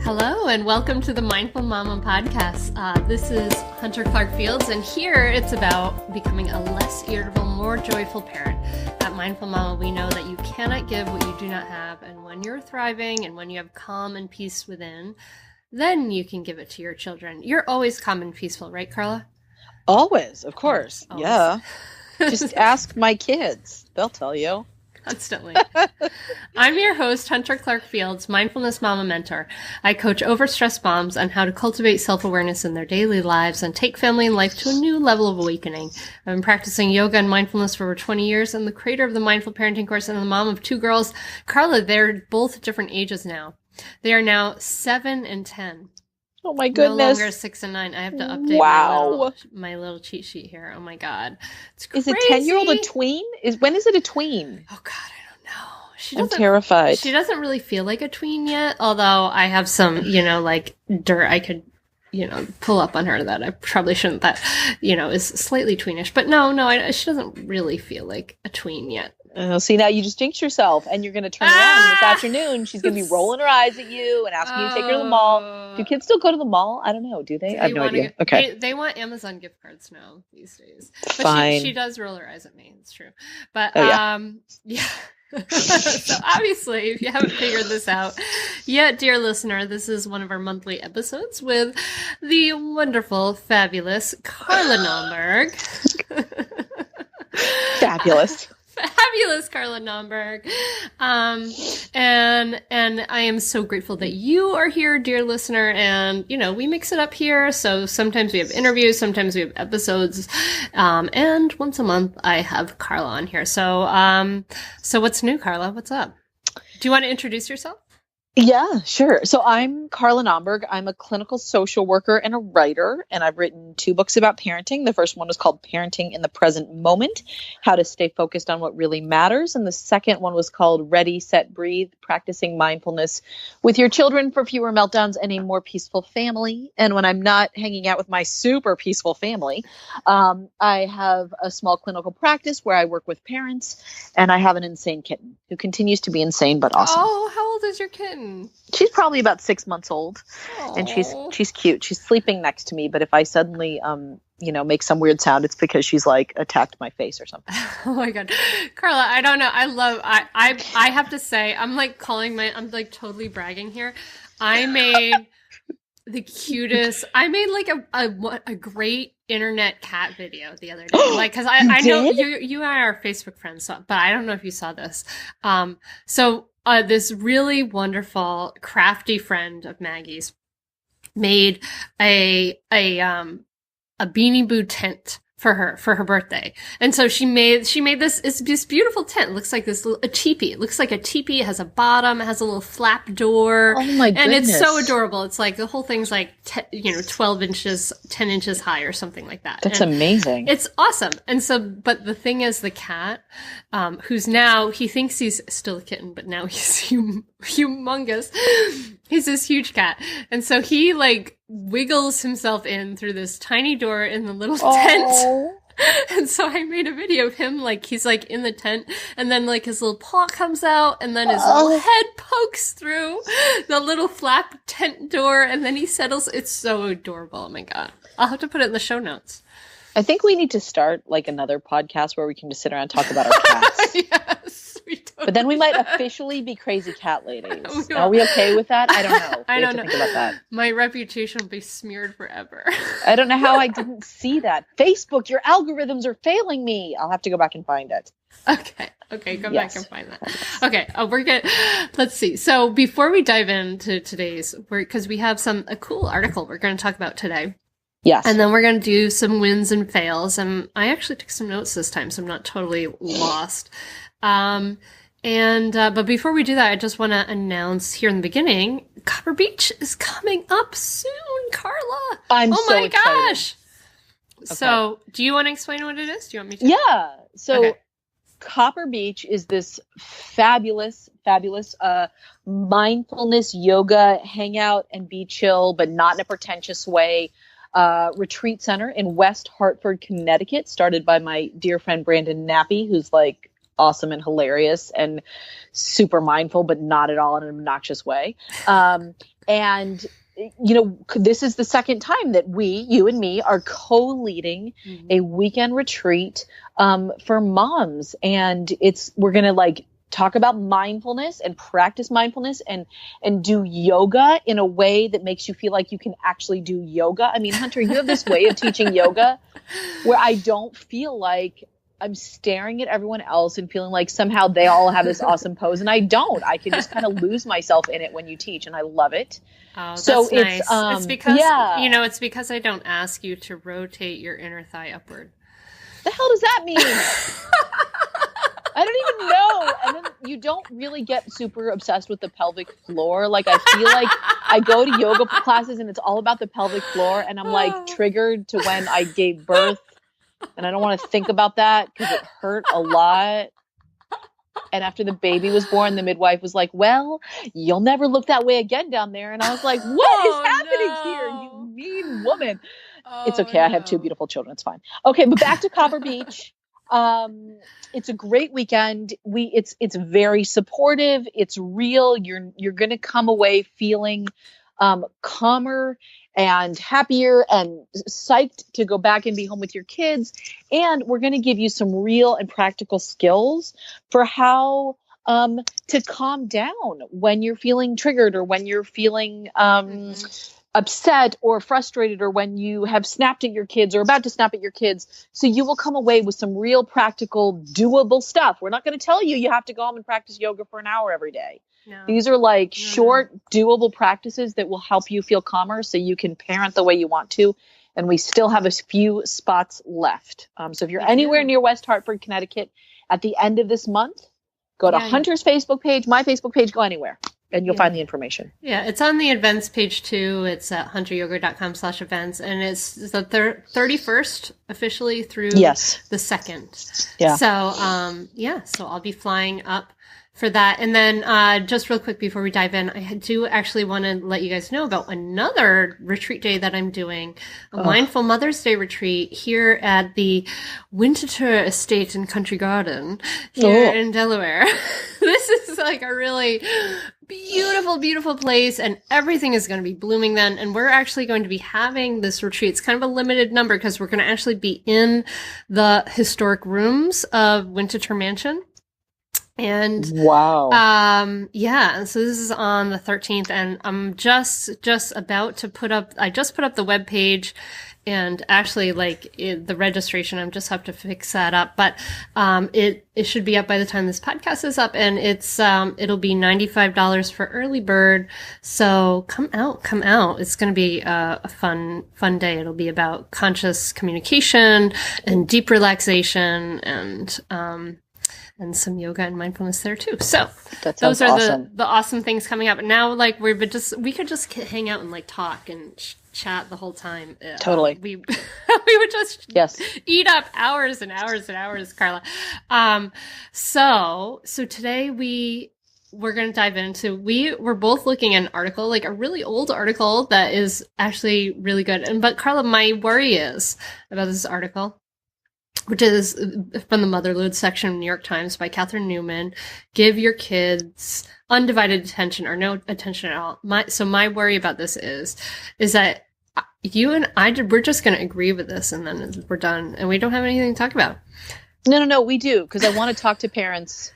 Hello and welcome to the Mindful Mama podcast. This is Hunter Clark Fields, and here it's about becoming a less irritable, more joyful parent. At Mindful Mama, we know that you cannot give what you do not have, and when you're thriving and when you have calm and peace within, then you can give it to your children. You're always calm and peaceful, right, Carla? Always, of course. Always. Yeah. Just ask my kids. They'll tell you. Constantly. I'm your host, Hunter Clark Fields, Mindfulness Mama Mentor. I coach overstressed moms on how to cultivate self-awareness in their daily lives and take family and life to a new level of awakening. I've been practicing yoga and mindfulness for over 20 years and the creator of the Mindful Parenting course and the mom of two girls. Carla, they're both different ages now. They are now 7 and 10. Oh my goodness. No longer 6 and 9. I have to update my little cheat sheet here. Oh my God. It's crazy. Is a 10-year-old a tween? When is it a tween? Oh God, I don't know. I'm terrified. She doesn't really feel like a tween yet, although I have some, like dirt I could, pull up on her that I probably shouldn't, that, is slightly tweenish. But no, she doesn't really feel like a tween yet. See, now you just jinxed yourself, and you're going to turn around this afternoon. She's going to be rolling her eyes at you and asking you to take her to the mall. Do kids still go to the mall? I don't know. Do they? I have no idea. Okay. They want Amazon gift cards now these days. But Fine. She does roll her eyes at me. It's true. But, yeah. So obviously, if you haven't figured this out yet, dear listener, this is one of our monthly episodes with the wonderful, fabulous Carla Naumburg. Fabulous. Fabulous Carla Naumburg. And I am so grateful that you are here, dear listener. And, we mix it up here. So sometimes we have interviews, sometimes we have episodes. And once a month I have Carla on here. So what's new, Carla? What's up? Do you want to introduce yourself? Yeah, sure. So I'm Carla Naumburg. I'm a clinical social worker and a writer, and I've written 2 books about parenting. The first one was called Parenting in the Present Moment, How to Stay Focused on What Really Matters. And the second one was called Ready, Set, Breathe, Practicing Mindfulness with Your Children for Fewer Meltdowns and a More Peaceful Family. And when I'm not hanging out with my super peaceful family, I have a small clinical practice where I work with parents, and I have an insane kitten who continues to be insane but awesome. Oh, how old is your kitten? She's probably about 6 months old. Aww. And she's cute. She's sleeping next to me, but if I suddenly make some weird sound, it's because she's like attacked my face or something. Oh my God. Carla, I don't know. I have to say, I'm like totally bragging here. I made the cutest, a great internet cat video the other day. Like, cause I know you and I are Facebook friends, but I don't know if you saw this. This really wonderful, crafty friend of Maggie's made a Beanie Boo tent for her birthday. And so she made this beautiful tent. It looks like a teepee. It looks like a teepee. It has a bottom. It has a little flap door. Oh my goodness. And it's so adorable. It's like the whole thing's like 12 inches, 10 inches high or something like that. That's amazing. It's awesome. And so, but the thing is, the cat, who's now, he thinks he's still a kitten, but now he's humongous. He's this huge cat. And so he wiggles himself in through this tiny door in the little tent. And so I made a video of him, he's in the tent, and then his little paw comes out, and then his little head pokes through the little flap tent door, and then he settles. It's so adorable. Oh my God. I'll have to put it in the show notes. I think we need to start another podcast where we can just sit around and talk about our cats. Yes, we totally But then we might officially be crazy cat ladies. Are we okay with that? I don't know. I don't know. Think about that. My reputation will be smeared forever. I don't know how I didn't see that. Facebook, your algorithms are failing me. I'll have to go back and find it. Okay, go back and find that. Okay, we're good. Let's see. So before we dive into today's, because we have a cool article we're going to talk about today. Yes. And then we're going to do some wins and fails. And I actually took some notes this time, so I'm not totally lost. But before we do that, I just want to announce here in the beginning, Copper Beach is coming up soon, Carla. I'm so excited. Gosh. Okay. So do you want to explain what it is? Do you want me to? Yeah. So okay. Copper Beach is this fabulous mindfulness yoga hangout and be chill, but not in a pretentious way. Retreat center in West Hartford, Connecticut, started by my dear friend Brandon Nappy, who's awesome and hilarious and super mindful, but not at all in an obnoxious way. And this is the second time that you and me are co-leading a weekend retreat for moms. And we're going to talk about mindfulness and practice mindfulness and do yoga in a way that makes you feel like you can actually do yoga. I mean, Hunter, you have this way of teaching yoga where I don't feel like I'm staring at everyone else and feeling like somehow they all have this awesome pose. And I don't. I can just kind of lose myself in it when you teach, and I love it. Oh, so that's nice. It's because, it's because I don't ask you to rotate your inner thigh upward. The hell does that mean? I don't even know. And then you don't really get super obsessed with the pelvic floor. Like, I feel like I go to yoga classes and it's all about the pelvic floor. And I'm triggered to when I gave birth. And I don't want to think about that because it hurt a lot. And after the baby was born, the midwife was like, well, you'll never look that way again down there. And I was like, what is happening here? You mean woman. It's okay. I have 2 beautiful children. It's fine. Okay. But back to Copper Beach. It's a great weekend. It's very supportive. It's real. You're going to come away feeling calmer and happier and psyched to go back and be home with your kids. And we're going to give you some real and practical skills for how to calm down when you're feeling triggered or when you're feeling upset or frustrated or when you have snapped at your kids or about to snap at your kids. So you will come away with some real practical, doable stuff. We're not going to tell you have to go home and practice yoga for an hour every day. No. These are short, doable practices that will help you feel calmer so you can parent the way you want to. And we still have a few spots left. So if you're anywhere near West Hartford, Connecticut, at the end of this month, go to Hunter's Facebook page, my Facebook page, go anywhere, and you'll find the information. Yeah, it's on the events page too. It's at hunteryoga.com/events. And it's the 31st officially through the 2nd. Yeah. So I'll be flying up for that. And then just real quick before we dive in, I do actually want to let you guys know about another retreat day that I'm doing, a Mindful Mother's Day retreat here at the Winterthur Estate and Country Garden here in Delaware. This is a really beautiful, beautiful place, and everything is going to be blooming then. And we're actually going to be having this retreat. It's kind of a limited number because we're going to actually be in the historic rooms of Winterthur Mansion. And wow. So this is on the 13th, and I'm just about to put up the webpage, and actually the registration, I just have to fix that up, but it should be up by the time this podcast is up, and it'll be $95 for early bird. So come out. It's going to be a fun day. It'll be about conscious communication and deep relaxation and some yoga and mindfulness there too. So those are awesome. the awesome things coming up. And now we could just hang out and talk and chat the whole time. Totally. We would just eat up hours and hours and hours, Carla. So today we're going to dive into, we're both looking at an article, a really old article that is actually really good. But Carla, my worry is about this article, which is from the Motherload section of New York Times by Catherine Newman. Give your kids undivided attention or no attention at all. My worry about this is that you and I, we're just going to agree with this and then we're done and we don't have anything to talk about. No, we do, because I want to talk to parents.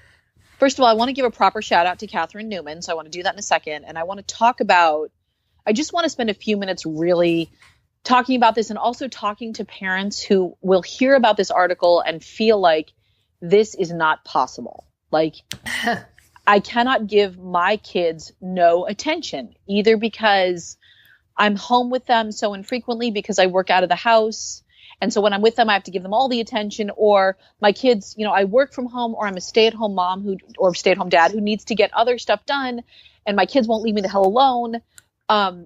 First of all, I want to give a proper shout out to Catherine Newman. So I want to do that in a second. And I want to talk about, I just want to spend a few minutes really talking about this and also talking to parents who will hear about this article and feel like this is not possible. I cannot give my kids no attention, either because I'm home with them so infrequently because I work out of the house. And so when I'm with them, I have to give them all the attention, or my kids, I work from home, or I'm a stay-at-home mom or stay-at-home dad who needs to get other stuff done, and my kids won't leave me the hell alone. We are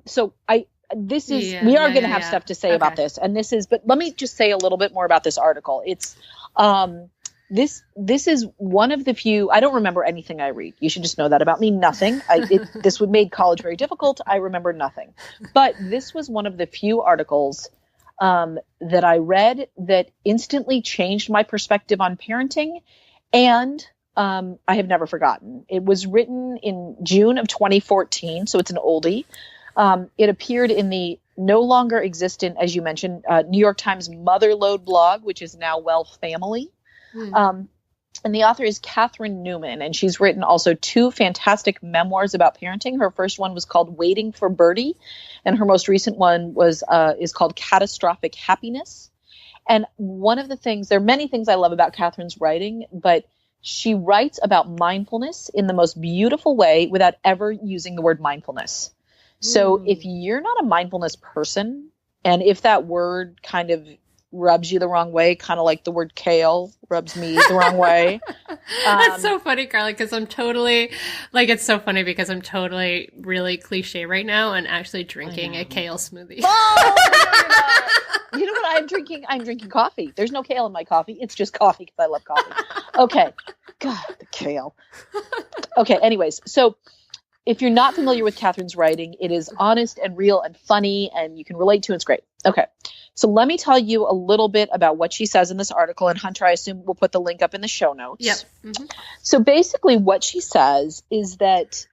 going to have stuff to say about this. And but let me just say a little bit more about this article. It's, this is one of the few, I don't remember anything I read. You should just know that about me. Nothing. This would make college very difficult. I remember nothing, but this was one of the few articles, that I read that instantly changed my perspective on parenting And I have never forgotten. It was written in June of 2014, so it's an oldie. It appeared in the no longer existent, as you mentioned, New York Times Motherload blog, which is now Well Family. And the author is Catherine Newman, and she's written also 2 fantastic memoirs about parenting. Her first one was called Waiting for Birdie, and her most recent one is called Catastrophic Happiness. And one of the things, there are many things I love about Catherine's writing, but she writes about mindfulness in the most beautiful way without ever using the word mindfulness. So if you're not a mindfulness person, and if that word kind of rubs you the wrong way, kind of like the word kale rubs me the wrong way. That's so funny, Carla, because I'm totally, it's so funny because I'm totally really cliche right now and actually drinking a kale smoothie. Oh, you know what I'm drinking? I'm drinking coffee. There's no kale in my coffee. It's just coffee because I love coffee. Okay. God, the kale. Okay, anyways, so if you're not familiar with Catherine's writing, it is honest and real and funny, and you can relate to it. It's great. Okay. So let me tell you a little bit about what she says in this article. And Hunter, I assume we'll put the link up in the show notes. Yep. Mm-hmm. So basically what she says is that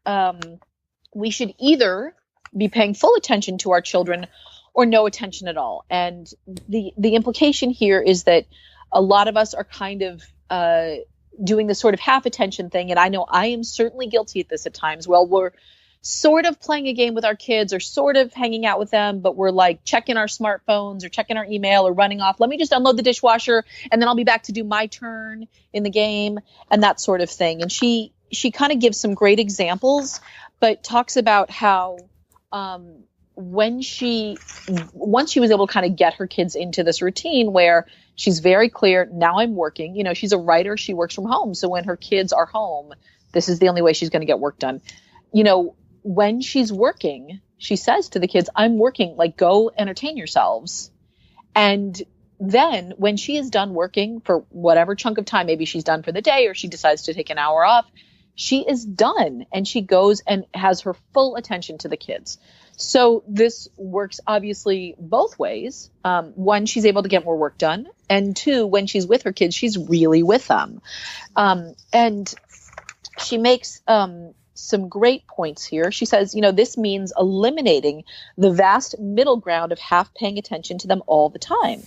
we should either be paying full attention to our children or no attention at all. And the implication here is that a lot of us are kind of doing this sort of half attention thing. And I know I am certainly guilty at this at times. Well, we're sort of playing a game with our kids or sort of hanging out with them, but we're like checking our smartphones or checking our email or running off. Let me just unload the dishwasher and then I'll be back to do my turn in the game and that sort of thing. And she kind of gives some great examples, but talks about how once she was able to kind of get her kids into this routine where she's very clear, now I'm working. You know, she's a writer. She works from home. So when her kids are home, this is the only way she's going to get work done. You know, when she's working, she says to the kids, I'm working, like, go entertain yourselves. And then when she is done working for whatever chunk of time, maybe she's done for the day or she decides to take an hour off, she is done and she goes and has her full attention to the kids. So this works obviously both ways. One, she's able to get more work done. And 2, when she's with her kids, she's really with them. And she makes some great points here. She says, you know, this means eliminating the vast middle ground of half paying attention to them all the time.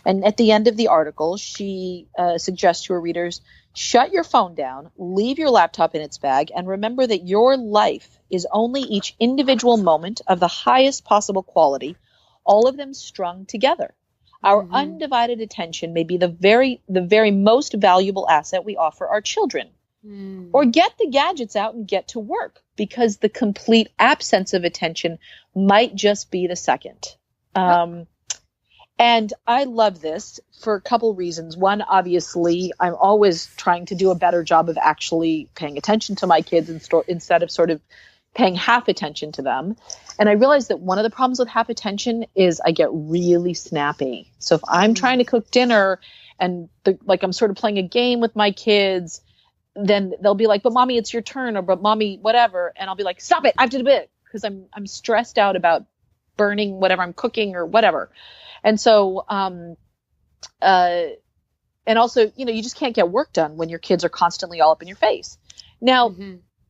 And at the end of the article, she suggests to her readers, shut your phone down, leave your laptop in its bag, and remember that your life is only each individual moment of the highest possible quality, all of them strung together. Our undivided attention may be the very most valuable asset we offer our children. Or get the gadgets out and get to work, because the complete absence of attention might just be the second. And I love this for a couple reasons. One, obviously, I'm always trying to do a better job of actually paying attention to my kids instead of sort of paying half attention to them. And I realized that one of the problems with half attention is I get really snappy. So if I'm trying to cook dinner and I'm sort of playing a game with my kids, then they'll be like, but mommy, it's your turn, or but mommy, whatever. And I'll be like, stop it, I have to do it, because I'm stressed out about burning whatever I'm cooking or whatever. And so, and also, you know, you just can't get work done when your kids are constantly all up in your face. Now,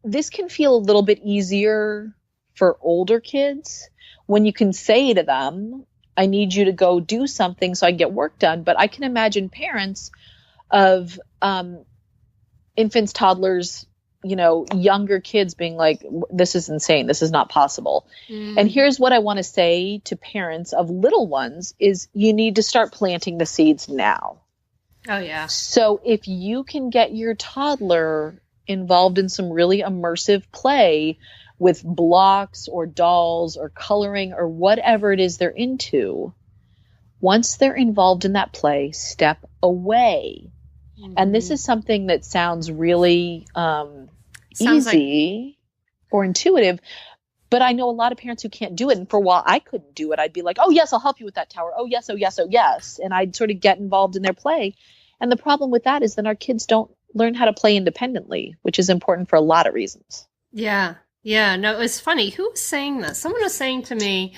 this can feel a little bit easier for older kids when you can say to them, I need you to go do something so I can get work done. But I can imagine parents of infants, toddlers, you know, younger kids being like, this is insane. This is not possible. And here's what I want to say to parents of little ones is you need to start planting the seeds now. Oh, yeah. So if you can get your toddler involved in some really immersive play with blocks or dolls or coloring or whatever it is they're into, once they're involved in that play, step away. And this is something that sounds really easy or intuitive, but I know a lot of parents who can't do it. And for a while I couldn't do it. I'd be like, oh yes, I'll help you with that tower. Oh yes, oh yes, oh yes. And I'd sort of get involved in their play. And the problem with that is that our kids don't learn how to play independently, which is important for a lot of reasons. Yeah. Yeah. No, it was funny. Who was saying this? Someone was saying to me,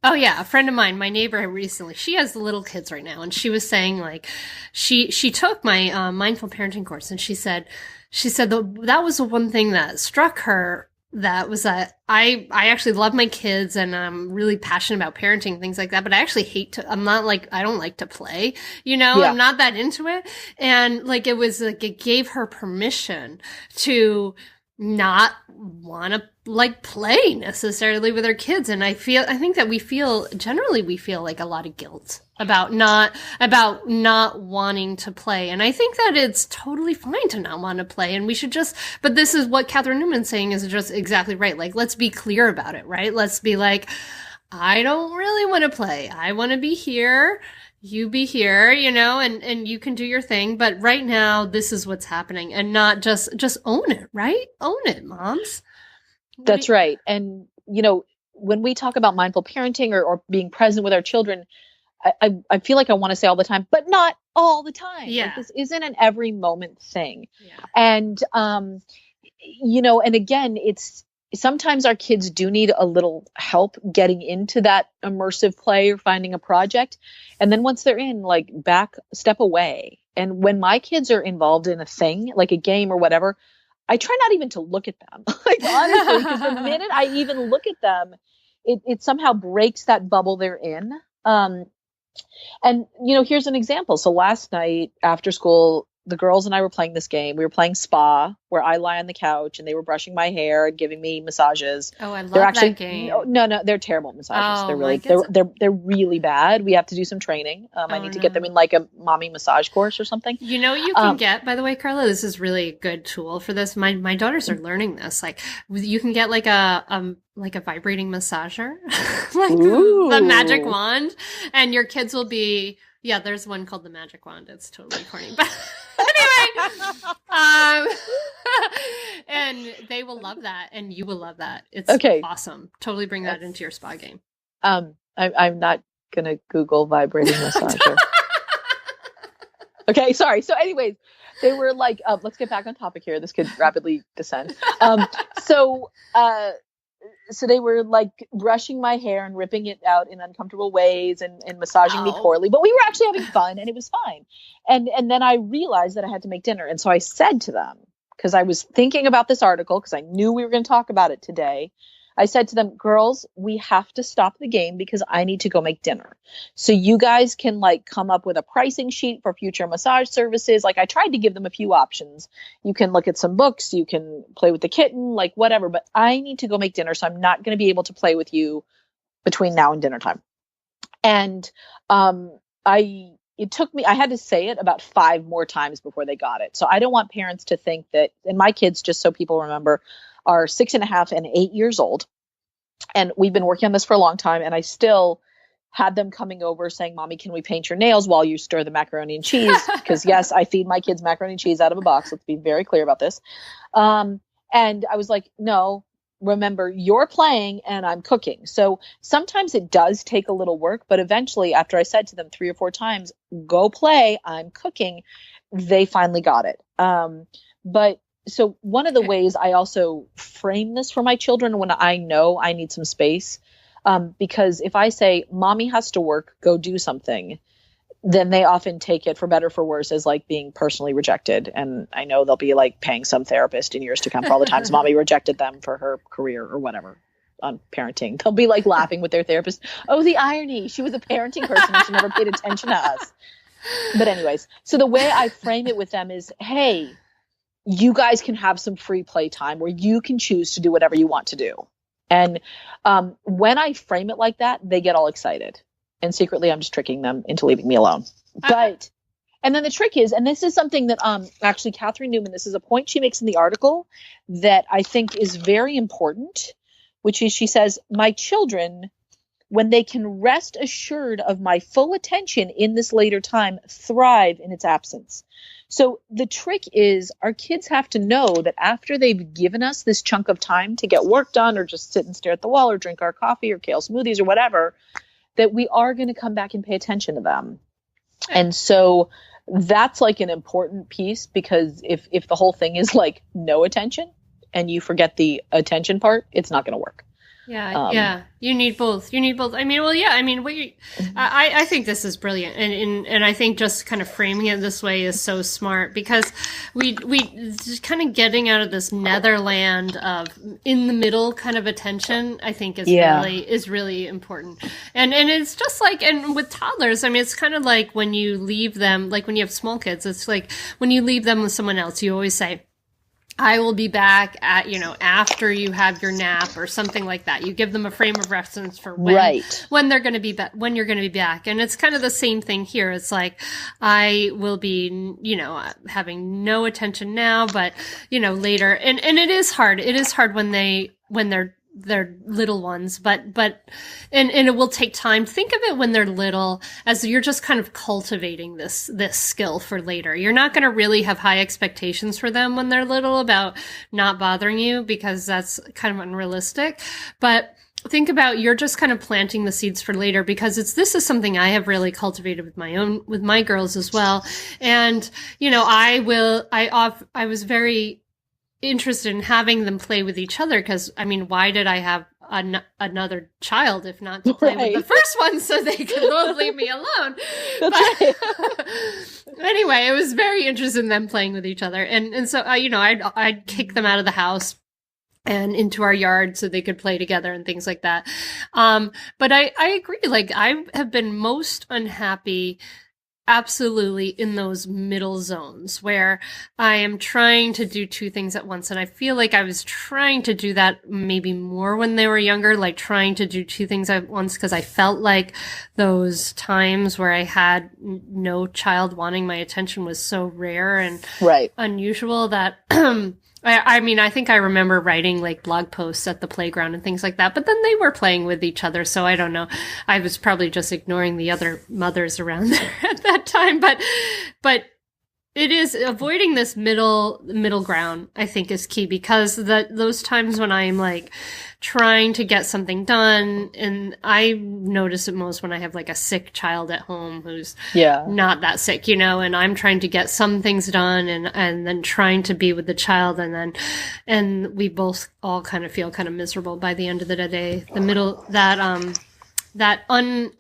Oh yeah, a friend of mine, my neighbor recently, she has little kids right now, and she was saying like, she took my mindful parenting course, and she said that was the one thing that struck her. That was that I actually love my kids, and I'm really passionate about parenting, things like that. But I actually hate to. I'm not like I don't like to play. Yeah. I'm not that into it, and like it was like it gave her permission to not want to like play necessarily with our kids. And I think that generally we feel like a lot of guilt about not wanting to play. And I think that it's totally fine to not want to play, and we should but this is what Catherine Newman's saying is just exactly right. Like, let's be clear about it, right? Let's be like, I don't really want to play. I want to be here. You be here, and you can do your thing. But right now, this is what's happening, and not just own it, right? Own it, moms. That's right. And, when we talk about mindful parenting or being present with our children, I feel like I want to say all the time, but not all the time. Yeah. Like, this isn't an every moment thing. Yeah. And, and again, sometimes our kids do need a little help getting into that immersive play or finding a project. And then once they're in, like, step away. And when my kids are involved in a thing, like a game or whatever, I try not even to look at them. Like, honestly, because the minute I even look at them, it somehow breaks that bubble they're in. And, here's an example. So last night after school, the girls and I were playing this game. We were playing spa, where I lie on the couch and they were brushing my hair and giving me massages. Oh, I love that game. No, they're terrible massages. Oh, they're really bad. We have to do some training. I need to get them in like a mommy massage course or something. You can get, by the way, Carla, this is really a good tool for this. My daughters are learning this. Like, you can get like a vibrating massager, like the magic wand, and your kids will be. Yeah, there's one called the magic wand. It's totally corny, but anyway, and they will love that, and you will love that. It's awesome. Totally bring that into your spa game. I'm not gonna Google vibrating massager. Okay, sorry. So, anyways, they were like, let's get back on topic here. This could rapidly descend. So they were like brushing my hair and ripping it out in uncomfortable ways and massaging me poorly, but we were actually having fun and it was fine. And then I realized that I had to make dinner. And so I said to them, because I was thinking about this article, because I knew we were going to talk about it today. I said to them, girls, we have to stop the game because I need to go make dinner. So you guys can like come up with a pricing sheet for future massage services. Like, I tried to give them a few options. You can look at some books, you can play with the kitten, like whatever, but I need to go make dinner. So I'm not going to be able to play with you between now and dinner time. And I had to say it about 5 more times before they got it. So I don't want parents to think that, and my kids, just so people remember, are 6.5 and 8 years old. And we've been working on this for a long time. And I still had them coming over saying, Mommy, can we paint your nails while you stir the macaroni and cheese? Because yes, I feed my kids macaroni and cheese out of a box. Let's be very clear about this. And I was like, no, remember, you're playing and I'm cooking. So sometimes it does take a little work, but eventually, after I said to them 3 or 4 times, go play, I'm cooking, they finally got it. So one of the ways I also frame this for my children when I know I need some space, because if I say, Mommy has to work, go do something, then they often take it, for better or for worse, as like being personally rejected. And I know they'll be like paying some therapist in years to come for all the times Mommy rejected them for her career or whatever on parenting. They'll be like laughing with their therapist. Oh, the irony. She was a parenting person and she never paid attention to us. But anyways, so the way I frame it with them is, hey, you guys can have some free play time where you can choose to do whatever you want to do. And when I frame it like that, they get all excited. And secretly, I'm just tricking them into leaving me alone. And then the trick is, and this is something that actually Catherine Newman, this is a point she makes in the article that I think is very important, which is she says, my children, when they can rest assured of my full attention in this later time, thrive in its absence. So the trick is our kids have to know that after they've given us this chunk of time to get work done or just sit and stare at the wall or drink our coffee or kale smoothies or whatever, that we are going to come back and pay attention to them. And so that's like an important piece, because if the whole thing is like no attention and you forget the attention part, it's not going to work. Yeah. You need both. I mean, well, yeah. I mean, I think this is brilliant, and I think just kind of framing it this way is so smart, because we just kind of getting out of this netherland of in the middle kind of attention, I think is really important. And it's just like, and with toddlers, I mean, it's kind of like when you leave them, like when you have small kids, it's like when you leave them with someone else, you always say, I will be back at, after you have your nap or something like that. You give them a frame of reference for when they're going to be back, when you're going to be back. And it's kind of the same thing here. It's like, I will be, having no attention now, but, later. And it is hard. It is hard when they're little ones, but it will take time. Think of it when they're little as you're just kind of cultivating this skill for later. You're not going to really have high expectations for them when they're little about not bothering you, because that's kind of unrealistic. But think about, you're just kind of planting the seeds for later, because this is something I have really cultivated with my girls as well. And, I was very interested in having them play with each other, because I mean, why did I have another child if not to play with the first one so they could both leave me alone? Anyway, I was very interested in them playing with each other, and so I'd kick them out of the house and into our yard so they could play together and things like that. But I agree, like I have been most unhappy absolutely in those middle zones where I am trying to do two things at once. And I feel like I was trying to do that maybe more when they were younger, like trying to do two things at once, because I felt like those times where I had no child wanting my attention was so rare and unusual that I mean, I think I remember writing like blog posts at the playground and things like that, but then they were playing with each other. So I don't know. I was probably just ignoring the other mothers around there at that time, but it is avoiding this middle ground, I think, is key, because those times when I'm like trying to get something done, and I notice it most when I have like a sick child at home who's not that sick, and I'm trying to get some things done and then trying to be with the child, and we both all kind of feel kind of miserable by the end of the day. The middle, that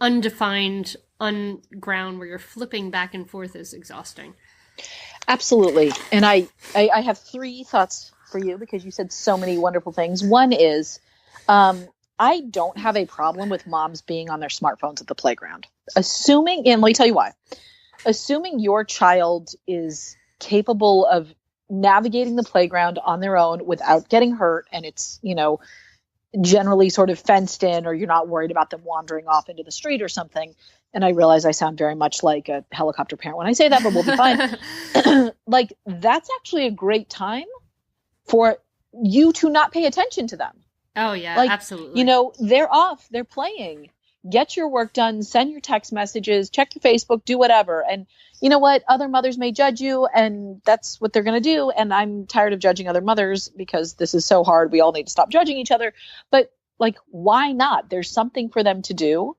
undefined ground where you're flipping back and forth is exhausting. Absolutely. And I have three thoughts for you, because you said so many wonderful things. One is, I don't have a problem with moms being on their smartphones at the playground. And let me tell you why. Assuming your child is capable of navigating the playground on their own without getting hurt, and it's, generally sort of fenced in, or you're not worried about them wandering off into the street or something. And I realize I sound very much like a helicopter parent when I say that, but we'll be fine. Like, that's actually a great time for you to not pay attention to them. Oh, yeah, like, absolutely. They're off, they're playing. Get your work done, send your text messages, check your Facebook, do whatever. And you know what? Other mothers may judge you, and that's what they're going to do. And I'm tired of judging other mothers, because this is so hard. We all need to stop judging each other. But like, why not? There's something for them to do.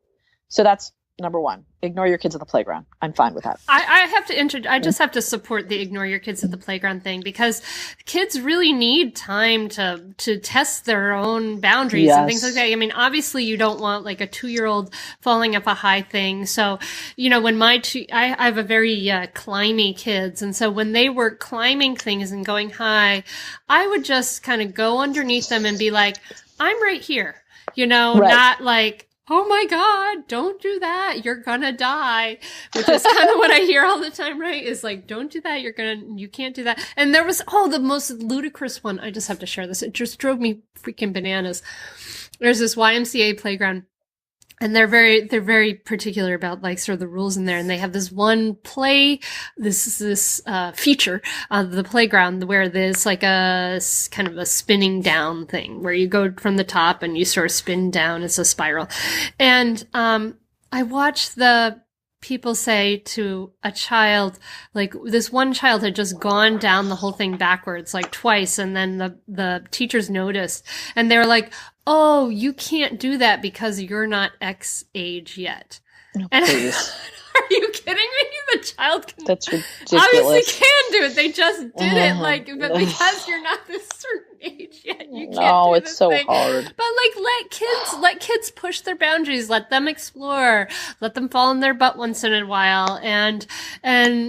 So that's number one. Ignore your kids at the playground. I'm fine with that. I just have to support the ignore your kids at the playground thing, because kids really need time to test their own boundaries and things like that. I mean, obviously you don't want like a 2-year-old falling up a high thing. So, when I have a very climby kids. And so when they were climbing things and going high, I would just kind of go underneath them and be like, I'm right here, not like, oh my God, don't do that. You're gonna die. Which is kind of what I hear all the time, right? Is like, don't do that. You can't do that. And there was, the most ludicrous one. I just have to share this. It just drove me freaking bananas. There's this YMCA playground, and they're very particular about like sort of the rules in there. And they have this one this feature of the playground where there's like a kind of a spinning down thing where you go from the top and you sort of spin down. It's a spiral. And, I watched the people say to a child, like this one child had just gone down the whole thing backwards like twice. And then the teachers noticed, and they were like, oh, you can't do that because you're not X age yet. Oh, and please. Are you kidding me? The child can, That's ridiculous. Obviously can do it. They just did it, but because you're not this certain age yet, you can't do it's so thing. hard. But like let kids push their boundaries, let them explore, let them fall in their butt once in a while, and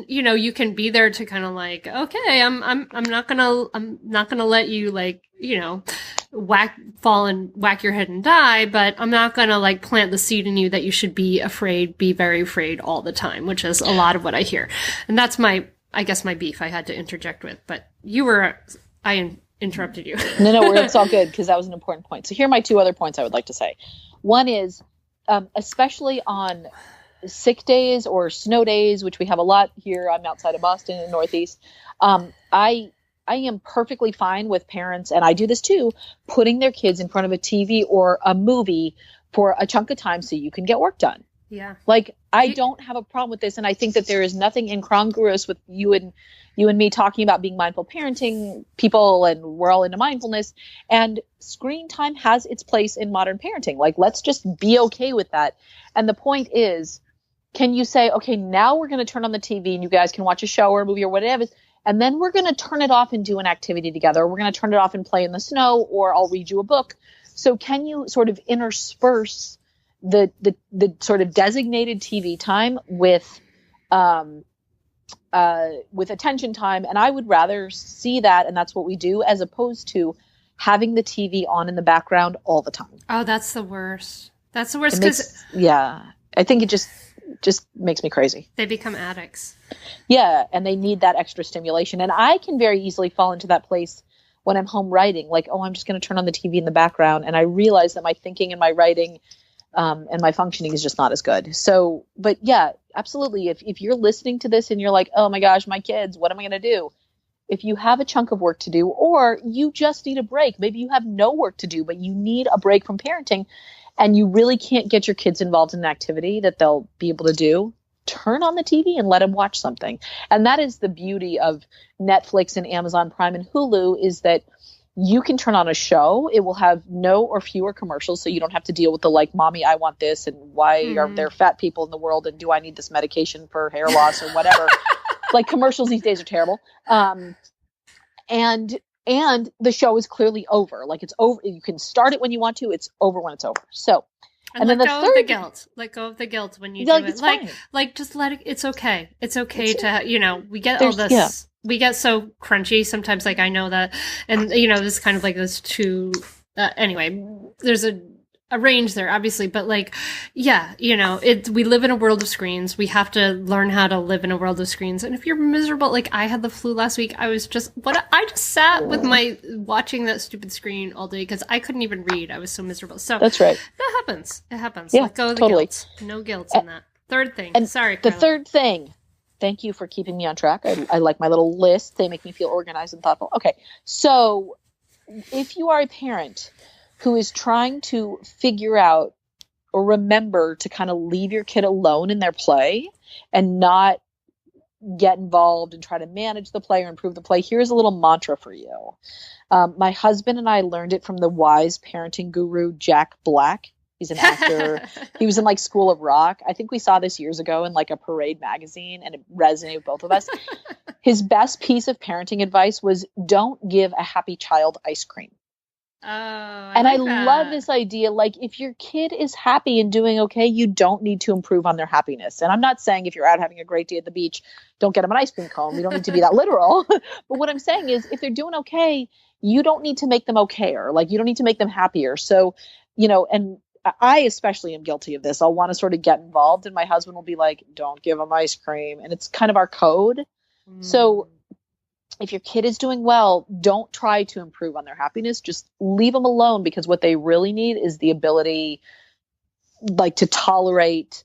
you know, you can be there to kind of like, okay, I'm not gonna let you, like, you know, fall and whack your head and die, but I'm not gonna like plant the seed in you that you should be very afraid all the time, which is a lot of what I hear. And that's I guess my beef I had to interject with, but I interrupted you. No, it's all good, because that was an important point. So here are my two other points I would like to say. One is, especially on sick days or snow days, which we have a lot here. I'm outside of Boston in the Northeast. I am perfectly fine with parents, and I do this too, putting their kids in front of a TV or a movie for a chunk of time so you can get work done. Yeah. Like, I don't have a problem with this. And I think that there is nothing incongruous with you and me talking about being mindful parenting people, and we're all into mindfulness, and screen time has its place in modern parenting. Like, let's just be okay with that. And the point is, can you say, okay, now we're going to turn on the TV and you guys can watch a show or a movie or whatever, and then we're going to turn it off and do an activity together. Or we're going to turn it off and play in the snow, or I'll read you a book. So can you sort of intersperse the sort of designated TV time with attention time? And I would rather see that, and that's what we do, as opposed to having the TV on in the background all the time. Oh, that's the worst. That's the worst, because I think it just makes me crazy. They become addicts. Yeah, and they need that extra stimulation. And I can very easily fall into that place when I'm home writing, like, oh, I'm just going to turn on the TV in the background, and I realize that my thinking and my writing and my functioning is just not as good. So, but yeah, absolutely. If you're listening to this and you're like, oh my gosh, my kids, what am I going to do? If you have a chunk of work to do, or you just need a break, maybe you have no work to do, but you need a break from parenting, and you really can't get your kids involved in an activity that they'll be able to do, turn on the TV and let them watch something. And that is the beauty of Netflix and Amazon Prime and Hulu, is that you can turn on a show. It will have no or fewer commercials, so you don't have to deal with the, like, mommy, I want this, and why are there fat people in the world, and do I need this medication for hair loss or whatever. Like, commercials these days are terrible. And the show is clearly over. Like, it's over. You can start it when you want to. It's over when it's over. So, and then let go of the guilt. Let go of the guilt when you do it. Like, just let it. It's okay. It's okay to, you know, we get all this. Yeah. We get so crunchy sometimes. Like, I know that, and you know, this kind of like this too. Anyway, there's a range there, obviously, but like, yeah, you know, we live in a world of screens. We have to learn how to live in a world of screens. And if you're miserable, like I had the flu last week, I just sat with watching that stupid screen all day because I couldn't even read. I was so miserable. So that's right. That happens. It happens. Yeah, let go of the guilt. No guilt in that. Third thing. And sorry, Carla. The third thing. Thank you for keeping me on track. I like my little list. They make me feel organized and thoughtful. Okay. So if you are a parent who is trying to figure out or remember to kind of leave your kid alone in their play and not get involved and try to manage the play or improve the play, here's a little mantra for you. My husband and I learned it from the wise parenting guru, Jack Black. He's an actor. He was in like School of Rock. I think we saw this years ago in like a Parade magazine, and it resonated with both of us. His best piece of parenting advice was, don't give a happy child ice cream. Oh, I love this idea. Like, if your kid is happy and doing okay, you don't need to improve on their happiness. And I'm not saying if you're out having a great day at the beach, don't get them an ice cream cone. You don't need to be that literal. But what I'm saying is, if they're doing okay, you don't need to make them okayer. Like, you don't need to make them happier. So, you know, and I especially am guilty of this. I'll want to sort of get involved, and my husband will be like, don't give them ice cream. And it's kind of our code. So if your kid is doing well, don't try to improve on their happiness. Just leave them alone, because what they really need is the ability, like, to tolerate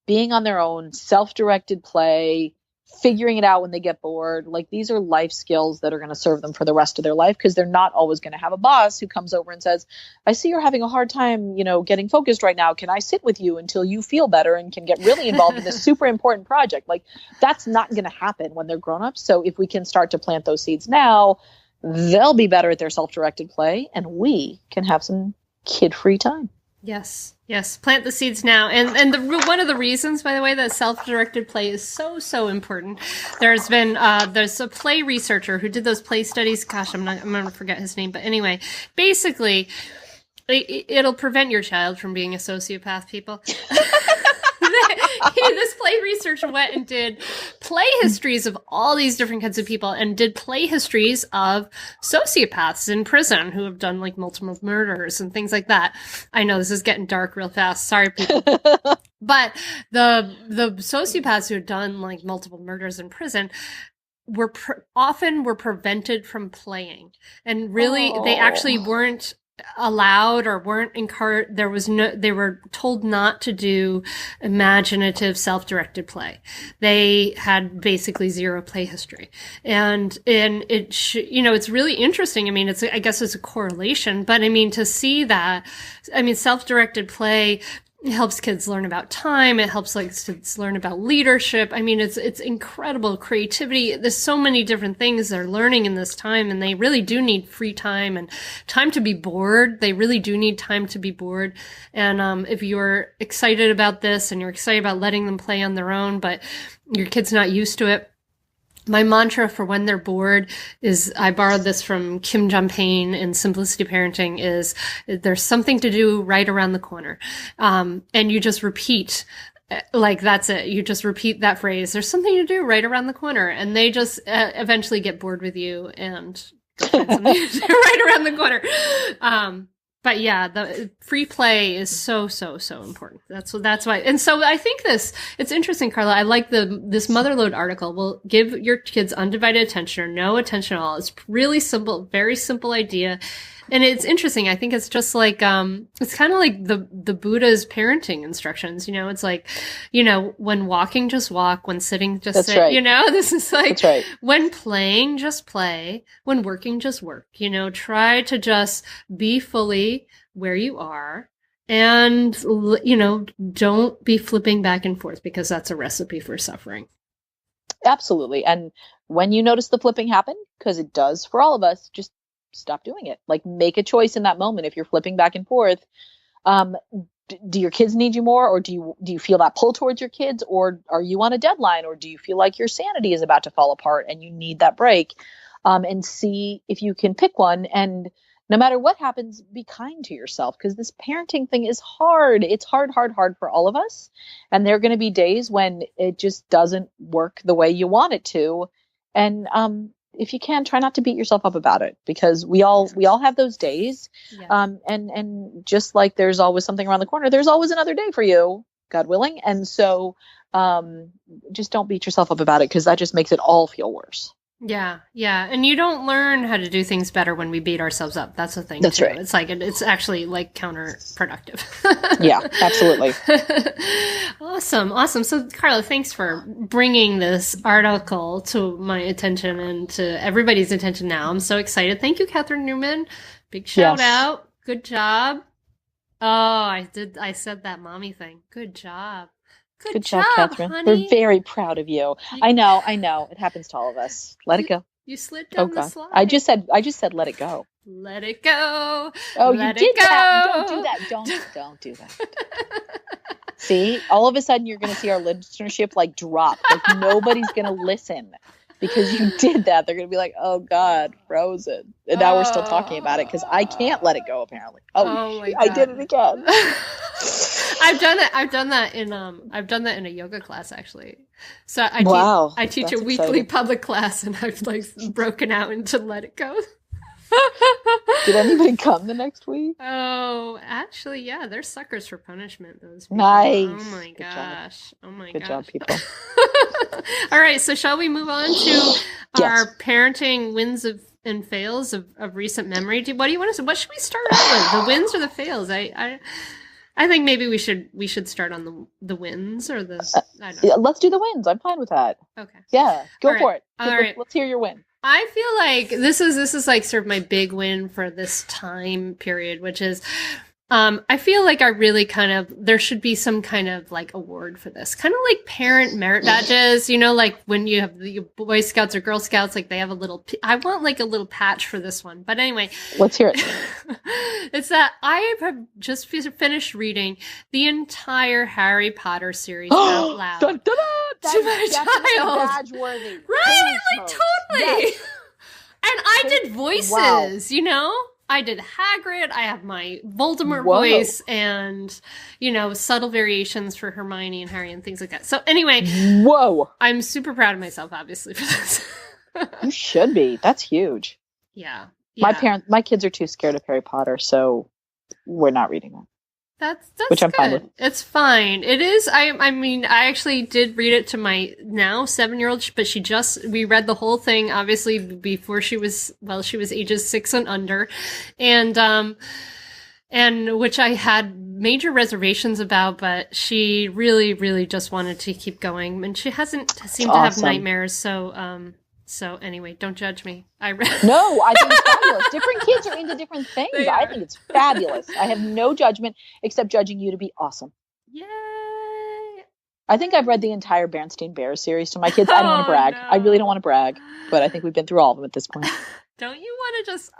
being on their own, self-directed play, figuring it out when they get bored. Like, these are life skills that are going to serve them for the rest of their life, because they're not always going to have a boss who comes over and says, I see you're having a hard time, you know, getting focused right now. Can I sit with you until you feel better and can get really involved in this super important project? Like, that's not going to happen when they're grown-ups. So if we can start to plant those seeds now, they'll be better at their self-directed play, and we can have some kid-free time. Yes. Plant the seeds now. And one of the reasons, by the way, that self-directed play is so important. There's a play researcher who did those play studies. Gosh, I'm going to forget his name. But anyway, basically, It'll prevent your child from being a sociopath, people. This play researcher went and did play histories of all these different kinds of people and did play histories of sociopaths in prison who have done like multiple murders and things like that. I know this is getting dark real fast. Sorry, people. But the sociopaths who had done like multiple murders in prison often were prevented from playing. And really, they actually weren't allowed or weren't encouraged. They were told not to do imaginative self-directed play. They had basically zero play history. And it's really interesting. I mean, I guess it's a correlation, but I mean, to see that, I mean, self-directed play, it helps kids learn about time. It helps kids learn about leadership. I mean, it's incredible creativity. There's so many different things they're learning in this time, and they really do need free time and time to be bored. They really do need time to be bored. And if you're excited about this and you're excited about letting them play on their own, but your kid's not used to it, my mantra for when they're bored is, I borrowed this from Kim Jong-pain in Simplicity Parenting, is there's something to do right around the corner. And you just repeat, that's it. You just repeat that phrase. There's something to do right around the corner. And they just eventually get bored with you and go find something to do right around the corner. But yeah, the free play is so, so, so important. That's why. And so I think it's interesting, Carla. I like this Motherload article. Will give your kids undivided attention or no attention at all. It's really simple, very simple idea. And it's interesting. I think it's just like, it's kind of like the Buddha's parenting instructions. You know, it's like, when walking, just walk. When sitting, just That's sit. Right. This is like, That's right. When playing, just play. When working, just work. Try to just be fully where you are. And, don't be flipping back and forth, because that's a recipe for suffering. Absolutely. And when you notice the flipping happen, because it does for all of us, just stop doing it. Like, make a choice in that moment. If you're flipping back and forth, do your kids need you more, or do you feel that pull towards your kids, or are you on a deadline, or do you feel like your sanity is about to fall apart and you need that break? And see if you can pick one. And no matter what happens, be kind to yourself, because this parenting thing is hard. It's hard for all of us. And there are going to be days when it just doesn't work the way you want it to. And if you can, try not to beat yourself up about it, because we all have those days. Yeah. And just like there's always something around the corner, there's always another day for you, God willing. And so just don't beat yourself up about it, because that just makes it all feel worse. Yeah. And you don't learn how to do things better when we beat ourselves up. That's the thing. That's too. right. It's like, it's actually like counterproductive. Yeah, absolutely. Awesome. So Carla, thanks for bringing this article to my attention and to everybody's attention now. I'm so excited. Thank you, Catherine Newman. Big shout out. Good job. Oh, I said that mommy thing. Good job. Good job, Catherine. Honey. We're very proud of you. I know. It happens to all of us. Let it go. You slid down the slide. I just said let it go. Let it go. Oh, you did that. Don't do that. Don't do that. See, all of a sudden you're going to see our listenership drop. Like, nobody's going to listen because you did that. They're going to be like, "Oh God, frozen." And now we're still talking about it because I can't let it go. Apparently. Oh my God. I did it again. I've done that in a yoga class, actually. So I teach a weekly public class, and I've broken out into let it go. Did anybody come the next week? Oh, actually, yeah, they're suckers for punishment, those people. Nice. Oh my gosh. Good job, people. All right, so shall we move on to our parenting wins and fails of recent memory? What do you want to say? What should we start out with? The wins or the fails? I think maybe we should start on the wins or the. I don't know. Let's do the wins. I'm fine with that. Okay. Yeah, go for it. All right. Let's hear your win. I feel like this is like sort of my big win for this time period, which is, I feel like I really there should be some kind of award for this, kind of like parent merit badges, like when you have the Boy Scouts or Girl Scouts, they have a little, I want a little patch for this one. But anyway, let's hear it. It's that I have just finished reading the entire Harry Potter series out loud. Dun, dun, dun. To my child. Badge worthy. Right? Totally. Yes. And I did voices, I did Hagrid. I have my Voldemort Whoa. voice and, subtle variations for Hermione and Harry and things like that. So anyway, whoa, I'm super proud of myself, obviously, for this. You should be. That's huge. Yeah. My kids are too scared of Harry Potter, so we're not reading that. That's which I'm good. fine with. It's fine. It is. I mean, I actually did read it to my now 7-year-old, but we read the whole thing, obviously, before she was ages 6 and under. And which I had major reservations about, but she really, really just wanted to keep going. And she hasn't seemed to have nightmares. So anyway, don't judge me. No, I think it's fabulous. Different kids are into different things. I think it's fabulous. I have no judgment except judging you to be awesome. Yay! I think I've read the entire Berenstain Bears series to my kids. I don't want to brag. No. I really don't want to brag, but I think we've been through all of them at this point. Don't you want to just,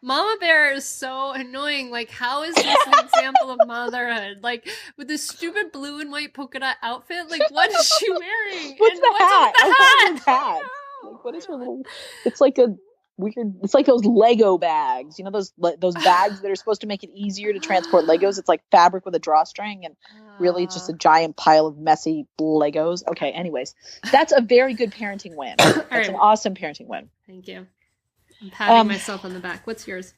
Mama Bear is so annoying. Like, how is this an example of motherhood? Like, with this stupid blue and white polka dot outfit, like, what is she wearing? What's the hat? I love the hat. Like, what is her little, it's like a weird, it's like those Lego bags, those bags that are supposed to make it easier to transport Legos. It's like fabric with a drawstring, and really it's just a giant pile of messy Legos. Okay, anyways, that's a very good parenting win. That's an awesome parenting win. Thank you. I'm patting myself on the back. What's yours?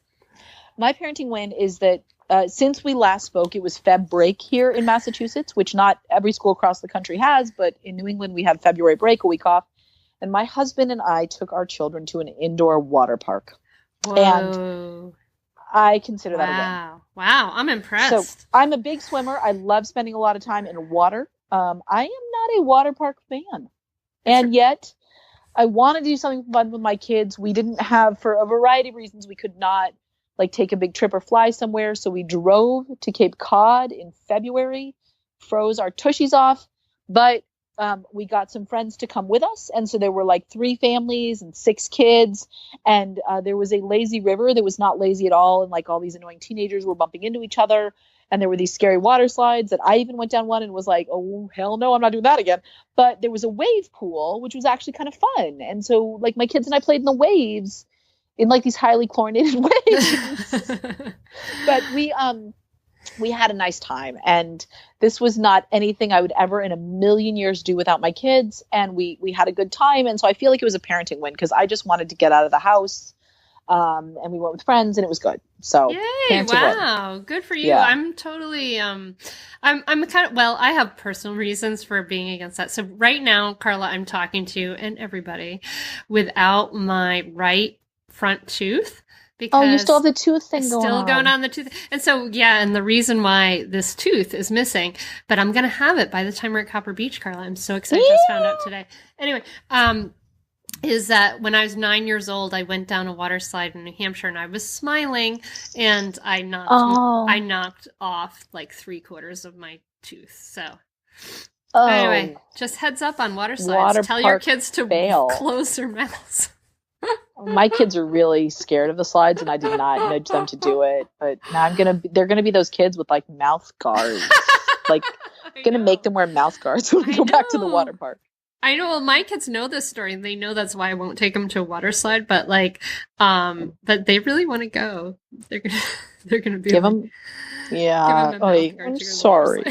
My parenting win is that since we last spoke, it was Feb break here in Massachusetts, which not every school across the country has, but in New England we have February break, a week off. And my husband and I took our children to an indoor water park. Whoa. And I consider that a win. Wow, I'm impressed. So I'm a big swimmer. I love spending a lot of time in water. I am not a water park fan. And yet I wanted to do something fun with my kids. We didn't have, for a variety of reasons, we could not take a big trip or fly somewhere. So we drove to Cape Cod in February, froze our tushies off, but we got some friends to come with us. And so there were 3 families and 6 kids. And there was a lazy river that was not lazy at all. And all these annoying teenagers were bumping into each other. And there were these scary water slides that I even went down one and was like, oh, hell no, I'm not doing that again. But there was a wave pool, which was actually kind of fun. And so my kids and I played in the waves in these highly chlorinated waves. But we had a nice time, and this was not anything I would ever in a million years do without my kids. And we had a good time. And so I feel like it was a parenting win because I just wanted to get out of the house. And we went with friends and it was good. So yay, wow. Win. Good for you. Yeah. I'm totally, I'm kind of, I have personal reasons for being against that. So right now, Carla, I'm talking to you and everybody without my right front tooth. Oh, you still have the tooth thing going on. Still going on the tooth. And so, and the reason why this tooth is missing, but I'm going to have it by the time we're at Copper Beach, Carla. I'm so excited. Just found out today. Anyway, is that when I was 9 years old, I went down a water slide in New Hampshire and I was smiling and I knocked off 3/4 of my tooth. So anyway, just heads up on water slides. Tell your kids to close their mouths. My kids are really scared of the slides, and I did not nudge them to do it. But now they're gonna be those kids with mouth guards. Gonna make them wear mouth guards when we go back to the water park. I know. Well, my kids know this story, and they know that's why I won't take them to a water slide. But but they really want to go. They're gonna be give them. Yeah. I'm sorry.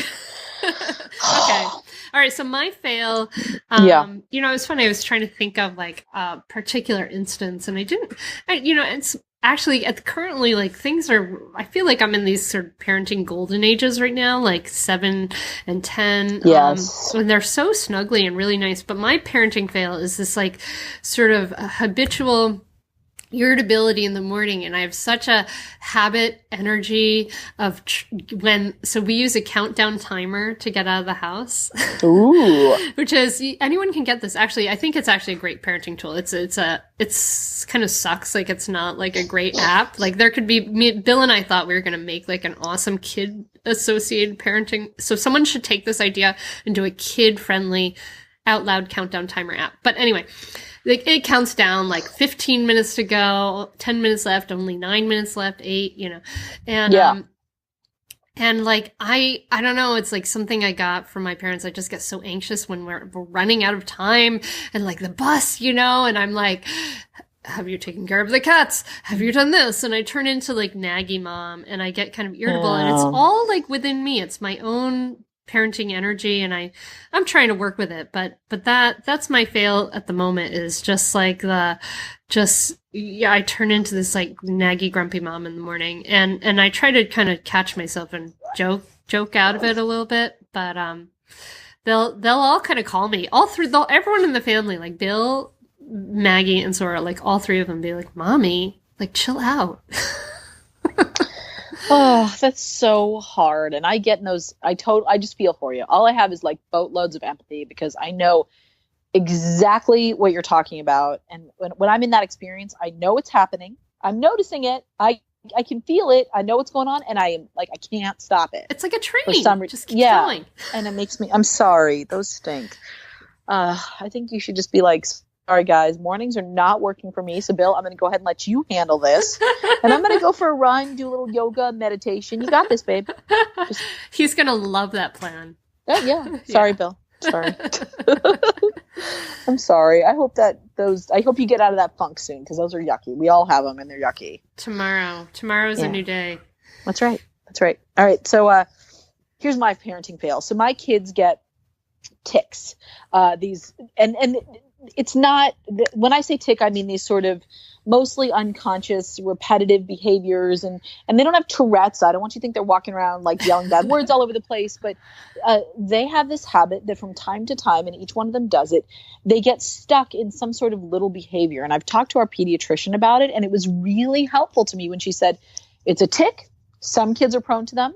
Okay. All right, so my fail, it was funny. I was trying to think of a particular instance, and I didn't. It's actually currently things are. I feel like I'm in these sort of parenting golden ages right now, 7 and 10. Yes, and they're so snuggly and really nice. But my parenting fail is this sort of habitual irritability in the morning, and I have such a habit energy of so we use a countdown timer to get out of the house. Ooh. Which is, anyone can get this. Actually, I think it's actually a great parenting tool. It's kind of sucks. It's not a great app. There could be Bill and I thought we were going to make an awesome kid associated parenting. So someone should take this idea and do a kid friendly out loud countdown timer app. But anyway, it counts down 15 minutes to go, 10 minutes left, only 9 minutes left, 8, and and I don't know, it's something I got from my parents. I just get so anxious when we're running out of time and the bus, and I'm have you taken care of the cats? Have you done this? And I turn into like naggy mom, and I get kind of irritable, and it's all like within me. It's my own parenting energy, and I'm trying to work with it, but that's my fail at the moment, is just like I turn into this like naggy grumpy mom in the morning, and I try to kind of catch myself and joke out of it a little bit, but they'll all kind of call me, everyone in the family, like Bill, Maggie, and Sora, like all three of them be like, "Mommy, like chill out." Oh, that's so hard. And I get in those, I just feel for you. All I have is like boatloads of empathy, because I know exactly what you're talking about. And when I'm in that experience, I know it's happening. I'm noticing it. I can feel it. I know what's going on. And I am like, I can't stop it. It's like a train. Just keep going. And it makes me, I'm sorry. Those stink. I think you should just be like, sorry guys, mornings are not working for me. So Bill, I'm going to go ahead and let you handle this. And I'm going to go for a run, do a little yoga, meditation. You got this, babe. He's going to love that plan. Yeah. Sorry, Bill. Sorry. I'm sorry. I hope you get out of that funk soon, because those are yucky. We all have them and they're yucky. Tomorrow's a new day. That's right. All right. So, here's my parenting fail. So my kids get tics, these, and it's not, when I say tic, I mean these sort of mostly unconscious, repetitive behaviors, and they don't have Tourette's. I don't want you to think they're walking around like yelling bad words all over the place, but they have this habit that from time to time, and each one of them does it, they get stuck in some sort of little behavior. And I've talked to our pediatrician about it, and it was really helpful to me when she said, it's a tic. Some kids are prone to them.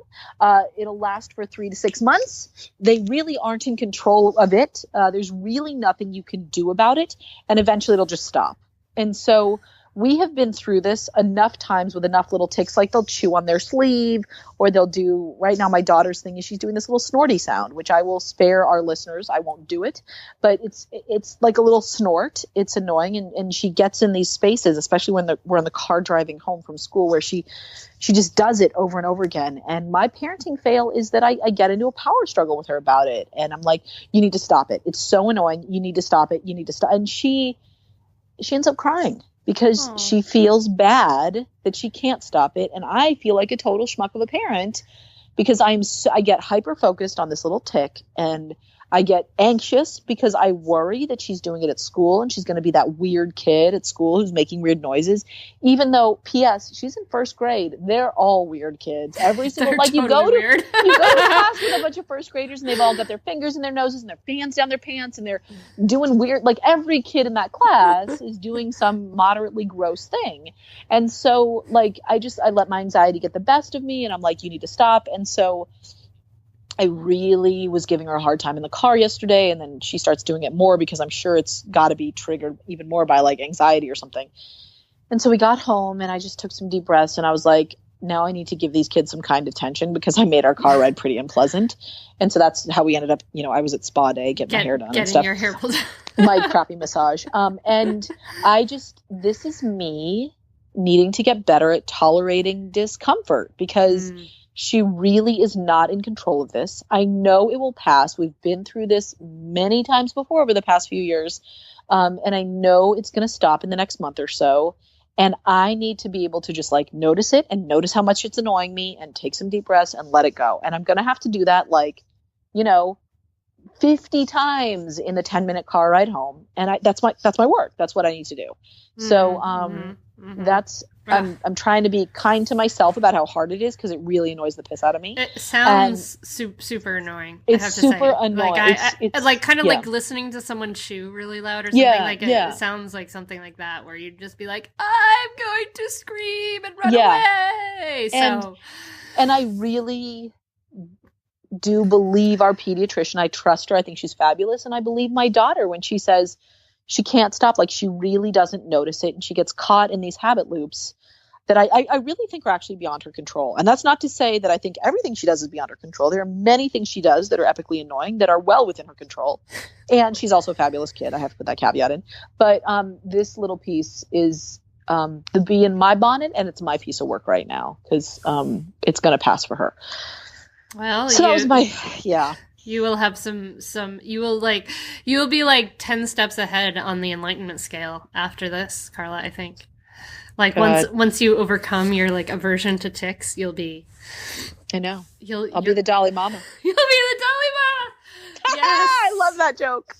It'll last for 3 to 6 months. They really aren't in control of it. There's really nothing you can do about it. And eventually it'll just stop. And so we have been through this enough times with enough little tics, like they'll chew on their sleeve, or they'll do, right now my daughter's thing is she's doing this little snorty sound, which I will spare our listeners. I won't do it, but it's like a little snort. It's annoying. And she gets in these spaces, especially when we're in the car driving home from school, where she just does it over and over again. And my parenting fail is that I get into a power struggle with her about it. And I'm like, you need to stop it. It's so annoying. You need to stop it. You need to stop. And she ends up crying, because she feels bad that she can't stop it. And I feel like a total schmuck of a parent, because I get hyper focused on this little tic, and I get anxious because I worry that she's doing it at school and she's going to be that weird kid at school who's making weird noises, even though, P.S., she's in first grade. They're all weird kids. Every single, like, you go to class with a bunch of first graders, and they've all got their fingers in their noses and their fans down their pants, and they're doing weird, like every kid in that class is doing some moderately gross thing. And so, like, I let my anxiety get the best of me, and I'm like, you need to stop. And so I really was giving her a hard time in the car yesterday, and then she starts doing it more because I'm sure it's got to be triggered even more by like anxiety or something. And so we got home, and I just took some deep breaths, and I was like, now I need to give these kids some kind attention, because I made our car ride pretty unpleasant. And so that's how we ended up, I was at spa day, getting my hair done and stuff. Getting your hair pulled down. My crappy massage. And this is me needing to get better at tolerating discomfort, because she really is not in control of this. I know it will pass. We've been through this many times before over the past few years. And I know it's going to stop in the next month or so. And I need to be able to just like notice it and notice how much it's annoying me, and take some deep breaths and let it go. And I'm going to have to do that 50 times in the 10-minute car ride home. And that's my work. That's what I need to do. So, I'm trying to be kind to myself about how hard it is, because it really annoys the piss out of me. It sounds super annoying. It's I have to super say. annoying. Like it's like kind of like listening to someone chew really loud or something. It sounds like something like that, where you'd just be like, I'm going to scream and run away. And I really do believe our pediatrician. I trust her. I think she's fabulous. And I believe my daughter when she says she can't stop. Like, she really doesn't notice it, and she gets caught in these habit loops that I really think are actually beyond her control. And that's not to say that I think everything she does is beyond her control. There are many things she does that are epically annoying that are well within her control. And she's also a fabulous kid. I have to put that caveat in. But this little piece is the bee in my bonnet, and it's my piece of work right now, because it's going to pass for her. Well, so that was my, You will have you will be like 10 steps ahead on the enlightenment scale after this, Carla, I think. Like once you overcome your like aversion to ticks, you'll be. I know. I'll be the Dalai Mama. You'll be the Dalai Mama. Yes. I love that joke.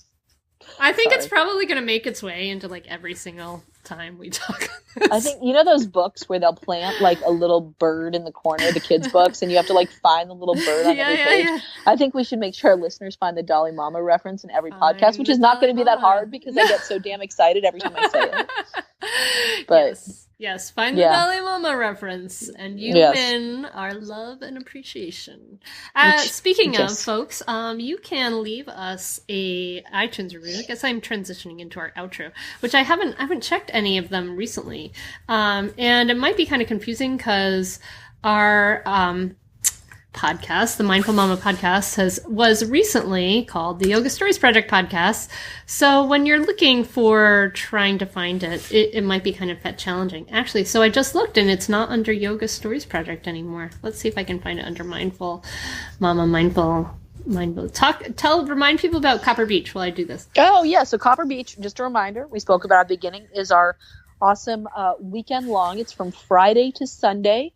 I think it's probably going to make its way into like every single time we talk on this. I think, you know those books where they'll plant like a little bird in the corner, the kids' books, and you have to like find the little bird on every page? Yeah. I think we should make sure our listeners find the Dalai Mama reference in every podcast, which is not going to be that hard because I get so damn excited every time I say it. But yes, find the Dalai Lama reference, and you win our love and appreciation. Speaking of, folks, you can leave us a iTunes review. I guess I'm transitioning into our outro, which I haven't checked any of them recently, and it might be kind of confusing because our podcast, the Mindful Mama podcast, was recently called the Yoga Stories Project podcast. So when you're looking for trying to find it might be kind of challenging. Actually, so I just looked and it's not under Yoga Stories Project anymore. Let's see if I can find it under Mindful Mama, remind people about Copper Beach while I do this. Oh yeah, so Copper Beach, just a reminder, we spoke about at the beginning, is our awesome weekend long. It's from Friday to Sunday.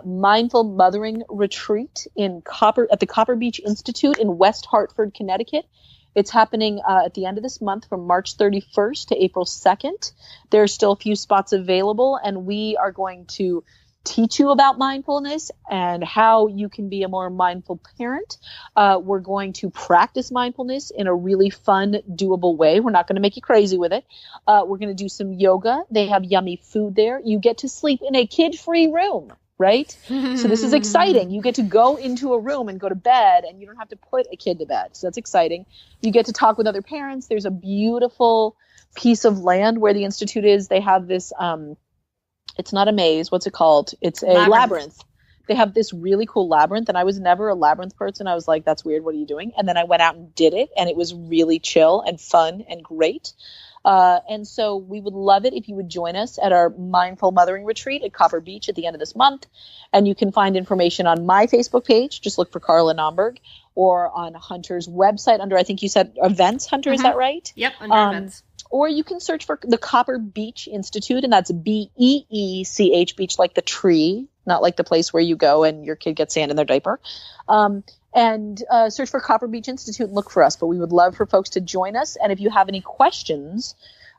Mindful Mothering Retreat at the Copper Beach Institute in West Hartford, Connecticut. It's happening at the end of this month from March 31st to April 2nd. There are still a few spots available, and we are going to teach you about mindfulness and how you can be a more mindful parent. We're going to practice mindfulness in a really fun, doable way. We're not going to make you crazy with it. We're going to do some yoga. They have yummy food there. You get to sleep in a kid-free room. Right? So this is exciting. You get to go into a room and go to bed, and you don't have to put a kid to bed. So that's exciting. You get to talk with other parents. There's a beautiful piece of land where the Institute is. They have this, it's not a maze. What's it called? It's a labyrinth. They have this really cool labyrinth, and I was never a labyrinth person. I was like, that's weird. What are you doing? And then I went out and did it, and it was really chill and fun and great. And so we would love it if you would join us at our Mindful Mothering Retreat at Copper Beach at the end of this month. And you can find information on my Facebook page. Just look for Carla Naumburg, or on Hunter's website under, I think you said events, Hunter, is that right? Yep, under events. Or you can search for the Copper Beach Institute, and that's BEECH, beach like the tree, not like the place where you go and your kid gets sand in their diaper. And search for Copper Beach Institute and look for us. But we would love for folks to join us. And if you have any questions,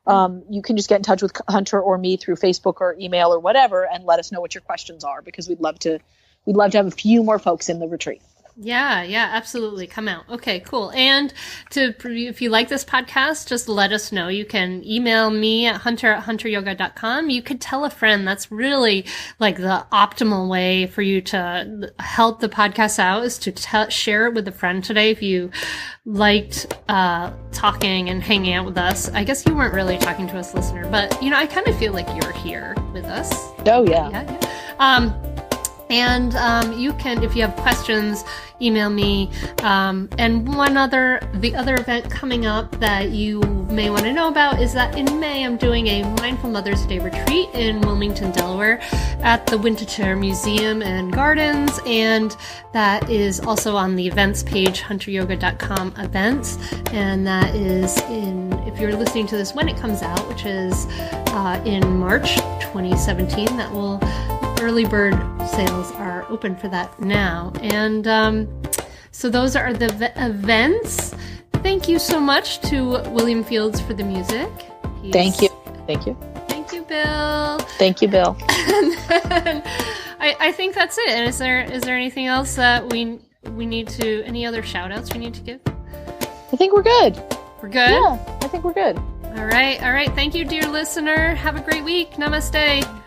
you can just get in touch with Hunter or me through Facebook or email or whatever, and let us know what your questions are, because we'd love to have a few more folks in the retreat. Yeah, absolutely. Come out. Okay, cool. And if you like this podcast, just let us know. You can email me at hunter@hunteryoga.com. You could tell a friend. That's really like the optimal way for you to help the podcast out, is to share it with a friend today. If you liked talking and hanging out with us, I guess you weren't really talking to us, listener, but I kind of feel like you're here with us. Oh, yeah. And you can, if you have questions, email me. And the other event coming up that you may want to know about is that in May I'm doing a Mindful Mother's Day retreat in Wilmington, Delaware at the Winterthur Museum and Gardens. And that is also on the events page, hunteryoga.com events. And that is if you're listening to this when it comes out, which is in March 2017, early bird sales are open for that now. And so those are the events. Thank you so much to William Fields for the music. Thank you. Thank you, Bill. Thank you, Bill. And then I think that's it. And is there anything else that we need to, any other shout outs we need to give? I think we're good. We're good? Yeah, I think we're good. All right. Thank you, dear listener. Have a great week. Namaste.